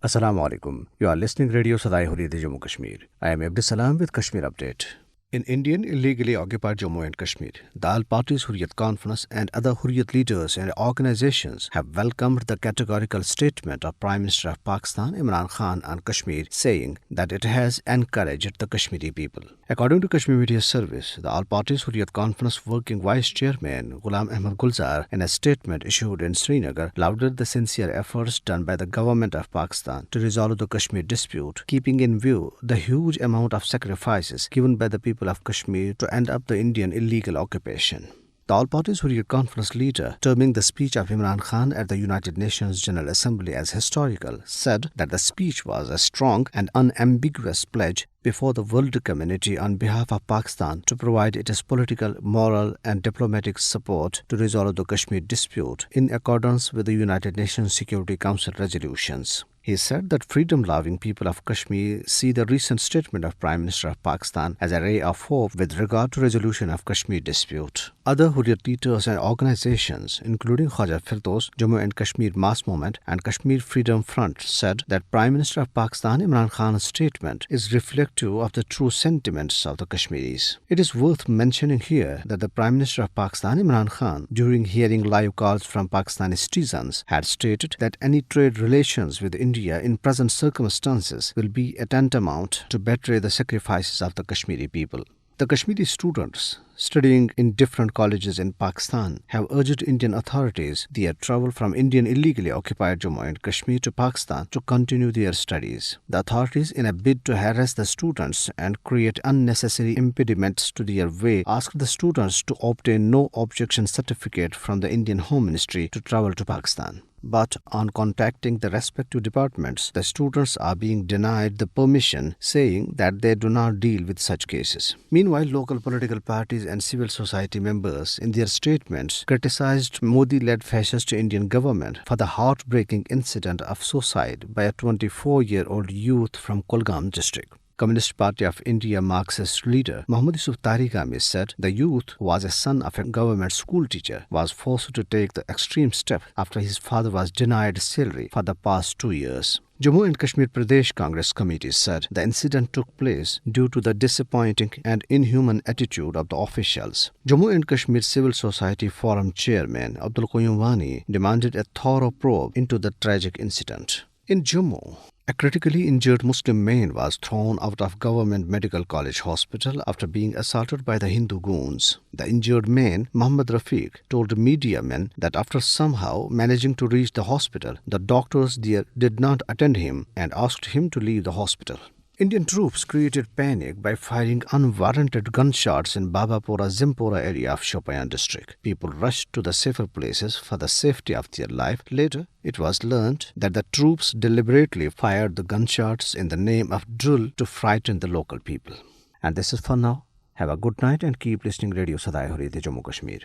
Assalamu alaikum. You are listening Radio Sadaye Hurriyet Jammu Kashmir. I am Abdul Salam with Kashmir Update. In Indian illegally occupied Jammu and Kashmir, the All Parties Hurriyat Conference and other Hurriyat leaders and organizations have welcomed the categorical statement of Prime Minister of Pakistan Imran Khan on Kashmir, saying that it has encouraged the Kashmiri people. According to Kashmir Media Service, the All Parties Hurriyat Conference Working Vice Chairman Ghulam Ahmad Gulzar, in a statement issued in Srinagar, lauded the sincere efforts done by the government of Pakistan to resolve the Kashmir dispute, keeping in view the huge amount of sacrifices given by the people of Kashmir to end up the Indian illegal occupation. The All Parties Hurriyat Conference leader, terming the speech of Imran Khan at the United Nations General Assembly as historical, said that the speech was a strong and unambiguous pledge before the world community on behalf of Pakistan to provide its political, moral and diplomatic support to resolve the Kashmir dispute in accordance with the United Nations Security Council resolutions. He said that freedom-loving people of Kashmir see the recent statement of Prime Minister of Pakistan as a ray of hope with regard to resolution of Kashmir dispute. Other Hurriyat leaders and organizations, including Khwaja Firdaus, Jammu and Kashmir Mass Movement and Kashmir Freedom Front, said that Prime Minister of Pakistan Imran Khan's statement is reflective of the true sentiments of the Kashmiris. It is worth mentioning here that the Prime Minister of Pakistan Imran Khan, during hearing live calls from Pakistani citizens, had stated that any trade relations with India in present circumstances will be a tantamount to betray the sacrifices of the Kashmiri people. The Kashmiri students studying in different colleges in Pakistan have urged Indian authorities their travel from Indian illegally occupied Jammu and Kashmir to Pakistan to continue their studies. The authorities, in a bid to harass the students and create unnecessary impediments to their way, asked the students to obtain no objection certificate from the Indian Home Ministry to travel to Pakistan. But on contacting the respective departments, the students are being denied the permission, saying that they do not deal with such cases. Meanwhile, local political parties and civil society members, in their statements, criticized Modi-led fascist Indian government for the heartbreaking incident of suicide by a 24-year-old youth from Kulgam district. Communist Party of India Marxist leader Muhammad Yusuf Tariqami said the youth, who was a son of a government school teacher, was forced to take the extreme step after his father was denied salary for the past 2 years. Jammu and Kashmir Pradesh Congress Committee said the incident took place due to the disappointing and inhuman attitude of the officials. Jammu and Kashmir Civil Society Forum Chairman Abdul Qayyum Wani demanded a thorough probe into the tragic incident. In Jammu, a critically injured Muslim man was thrown out of Government Medical College Hospital after being assaulted by the Hindu goons. The injured man, Muhammad Rafiq, told media men that after somehow managing to reach the hospital, the doctors there did not attend him and asked him to leave the hospital. Indian troops created panic by firing unwarranted gunshots in Babapura-Zimpora area of Shopian district. People rushed to the safer places for the safety of their life. Later, it was learned that the troops deliberately fired the gunshots in the name of drill to frighten the local people. And this is for now. Have a good night and keep listening Radio Sadaye Hurriyet Jammu Kashmir.